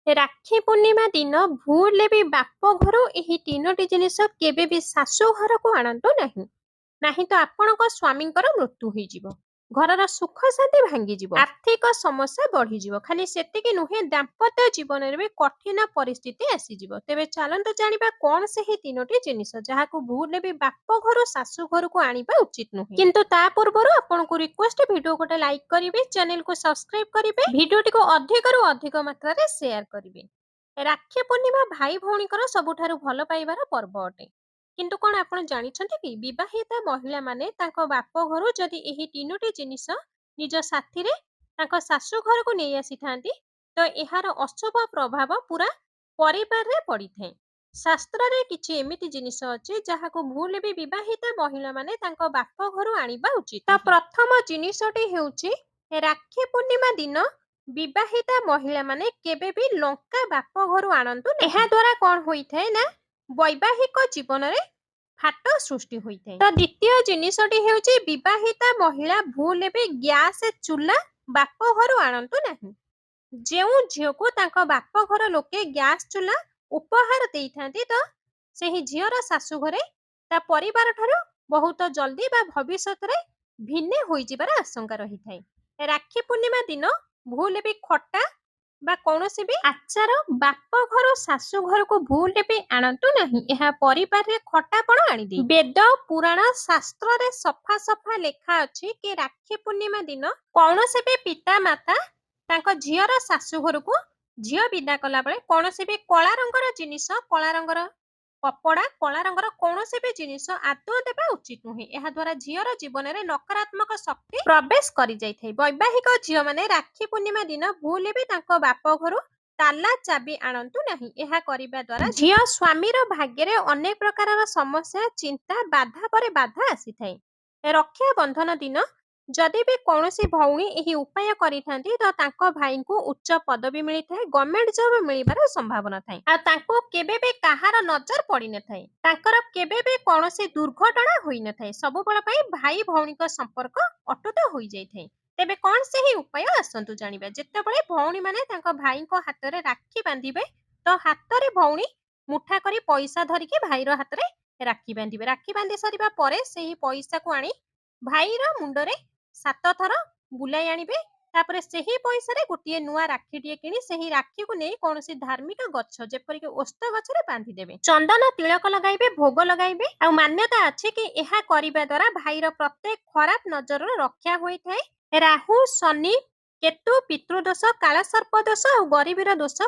ରାକ୍ଷୀ ପୂର୍ଣ୍ଣିମା ଦିନ ଭୁଲରେ ବି ବାପ ଘରୁ ଏହି ତିନୋଟି ଜିନିଷ କେବେ ବି ଶାଶୁ ଘରକୁ ଆଣନ୍ତୁ ନାହିଁ। ନାହିଁ ତ ଆପଣଙ୍କ ସ୍ୱାମୀଙ୍କର ମୃତ୍ୟୁ ହୋଇଯିବ। ଘରର ସୁଖ ଶାନ୍ତି ଭାଙ୍ଗିଯିବ। ଆର୍ଥିକ ସମସ୍ୟା ବଢିଯିବ। ଖାଲି ସେତିକି ନୁହେଁ, ଦାମ୍ପତ୍ୟ ଜୀବନରେ ବି କଠିନ ପରିସ୍ଥିତି ଆସିଯିବ। ତେବେ ଚାଲନ୍ତୁ ଜାଣିବା କଣ ସେହି ତିନୋଟି ଜିନିଷ ଯାହାକୁ ଭୁଲରେ ବି ବାପ ଘରୁ ଶାଶୁ ଘରକୁ ଆଣିବା ଉଚିତ ନୁହେଁ। କିନ୍ତୁ ତା ପୂର୍ବରୁ ଆପଣଙ୍କୁ ରିକ୍ୱେଷ୍ଟ, ଭିଡିଓ ଗୋଟେ ଲାଇକ୍ କରିବେ, ଚ୍ୟାନେଲକୁ ସବସ୍କ୍ରାଇବ କରିବେ, ଭିଡିଓଟିକୁ ଅଧିକରୁ ଅଧିକ ମାତ୍ରାରେ ସେୟାର କରିବେ। ରାକ୍ଷୀ ପୂର୍ଣ୍ଣିମା ଭାଇ ଭଉଣୀଙ୍କର ସବୁଠାରୁ ଭଲ ପାଇବାର ପର୍ବ ଅଟେ। କିନ୍ତୁ କଣ ଆପଣ ଜାଣିଛନ୍ତି କି ବିବାହିତା ମହିଳାମାନେ ତାଙ୍କ ବାପ ଘରୁ ଯଦି ଏହି ତିନୋଟି ଜିନିଷ ନିଜ ସାଥିରେ ତାଙ୍କ ଶାଶୁ ଘରକୁ ନେଇ ଆସିଥାନ୍ତି, ତ ଏହାର ଅଶୁଭ ପ୍ରଭାବ ପୁରା ପରିବାରରେ ପଡିଥାଏ। ଶାସ୍ତ୍ରରେ କିଛି ଏମିତି ଜିନିଷ ଅଛି ଯାହାକୁ ଭୁଲରେ ବି ବିବାହିତା ମହିଳାମାନେ ତାଙ୍କ ବାପ ଘରୁ ଆଣିବା ଉଚିତ। ତ ପ୍ରଥମ ଜିନିଷଟି ହେଉଛି, ରାକ୍ଷୀ ପୂର୍ଣ୍ଣିମା ଦିନ ବିବାହିତା ମହିଳାମାନେ କେବେ ବି ଲଙ୍କା ବାପ ଘରୁ ଆଣନ୍ତୁ ନାହିଁ। ଏହା ଦ୍ୱାରା କଣ ହୋଇଥାଏ ନା, ବୈବାହିକ ଜୀବନରେ ଫାଟ ସୃଷ୍ଟି ହୋଇଥାଏ। ତ ଦ୍ୱିତୀୟ ଜିନିଷଟି ହେଉଛି, ବିବାହିତା ମହିଳା ଭୁଲରେ ବି ଗ୍ୟାସ ଚୁଲା ବାପ ଘରୁ ଆଣନ୍ତୁ ନାହିଁ। ଯେଉଁ ଝିଅକୁ ତାଙ୍କ ବାପ ଘର ଲୋକେ ଗ୍ୟାସ ଚୁଲା ଉପହାର ଦେଇଥାନ୍ତି, ତ ସେହି ଝିଅର ଶାଶୁ ଘରେ ତା ପରିବାର ଠାରୁ ବହୁତ ଜଲ୍ଦି ବା ଭବିଷ୍ୟତରେ ଭିନ୍ନ ହୋଇଯିବାର ଆଶଙ୍କା ରହିଥାଏ। ରାକ୍ଷୀ ପୂର୍ଣ୍ଣିମା ଦିନ ଭୁଲରେ ବି ଖଟା ବା କୌଣସି ବି ଆଚାର ବାପ ଘର ଶାଶୁ ଘରକୁ ଭୁଲରେ ବି ଆଣନ୍ତୁ ନାହିଁ। ଏହା ପରିବାରରେ ଖଟାପଣ ଆଣିଦିଏ। ବେଦ ପୁରାଣ ଶାସ୍ତ୍ରରେ ସଫା ସଫା ଲେଖା ଅଛି କି ରାକ୍ଷୀ ପୂର୍ଣ୍ଣିମା ଦିନ କୌଣସି ବି ପିତା ମାତା ତାଙ୍କ ଝିଅର ଶାଶୁ ଘରକୁ ଝିଅ ବିଦା କଲା ବେଳେ କୌଣସି ବି କଳା ରଙ୍ଗର ଜିନିଷ, କଳା ରଙ୍ଗର କପଡା, କଳା ରଙ୍ଗର କୌଣସି ବି ଜିନିଷ ଆଦୌ ଦେବା ଉଚିତ ନୁହେଁ। ଏହା ଦ୍ୱାରା ଝିଅର ଜୀବନରେ ନକାରାତ୍ମକ ଶକ୍ତି ପ୍ରବେଶ କରି ଯାଇଥାଏ। ବୈବାହିକ ଝିଅମାନେ ରାକ୍ଷୀ ପୂର୍ଣ୍ଣିମା ଦିନ ଭୁଲରେ ବି ତାଙ୍କ ବାପ ଘରୁ ତାଲା ଚାବି ଆଣନ୍ତୁ ନାହିଁ। ଏହା କରିବା ଦ୍ୱାରା ଝିଅ ସ୍ୱାମୀର ଭାଗ୍ୟରେ ଅନେକ ପ୍ରକାରର ସମସ୍ୟା, ଚିନ୍ତା, ବାଧା ପରେ ବାଧା ଆସିଥାଏ। ରକ୍ଷା ବନ୍ଧନ ଦିନ ଯଦି ବି କୌଣସି ଭଉଣୀ ଏହି ଉପାୟ କରିଥାନ୍ତି, ତ ତାଙ୍କ ଭାଇଙ୍କୁ ଉଚ୍ଚ ପଦବୀ ମିଳିଥାଏ, ଗଭର୍ଣ୍ଣମେଣ୍ଟ ଜବ ମିଳିବାର ସମ୍ଭାବନା ଥାଏ। ଆଉ ତାଙ୍କୁ କେବେ ବି କାହାର ନଜର ପଡିନଥାଏ। ତାଙ୍କର କେବେ ବି କୌଣସି ଦୁର୍ଘଟଣା ହୋଇନଥାଏ। ସବୁବେଳ ପାଇଁ ଭାଇ ଭଉଣୀଙ୍କ ସମ୍ପର୍କ ଅଟୁଟ ହୋଇଯାଇଥାଏ। ତେବେ କଣ ସେହି ଉପାୟ, ଆସନ୍ତୁ ଜାଣିବା। ଯେତେବେଳେ ଭଉଣୀମାନେ ତାଙ୍କ ଭାଇଙ୍କ ହାତରେ ରାକ୍ଷୀ ବାନ୍ଧିବେ, ତ ହାତରେ ଭଉଣୀ ମୁଠା କରି ପଇସା ଧରିକି ଭାଇର ହାତରେ ରାକ୍ଷୀ ବାନ୍ଧିବେ। ରାକ୍ଷୀ ବାନ୍ଧି ସାରିବା ପରେ ସେହି ପଇସାକୁ ଆଣି ଭାଇର ମୁଣ୍ଡରେ 7 ଥର ବୁଲାଇ ଆଣିବେ। ତାପରେ ସେହି ପଇସାରେ ଗୋଟିଏ ନୂଆ ରାକ୍ଷୀଟିଏ କିଣି ସେହି ରାକ୍ଷୀକୁ ନେଇ କୌଣସି ଧାର୍ମିକ ଗଛ, ଯେପରିକି ଓସ୍ତ ଗଛରେ ବାନ୍ଧିଦେବେ। ଚନ୍ଦନ ତିଳକ ଲଗାଇବେ, ଭୋଗ ଲଗାଇବେ। ଆଉ ମାନ୍ୟତା ଅଛି କି ଏହା କରିବା ଦ୍ୱାରା ଭାଇର ପ୍ରତ୍ୟେକ ଖରାପ ନଜରରୁ ରକ୍ଷା ହୋଇଥାଏ। ରାହୁ, ଶନି, କେତୁ, ପିତୃଦୋଷ, କାଳସର୍ପ ଦୋଷ ଆଉ ଗରିବୀର ଦୋଷ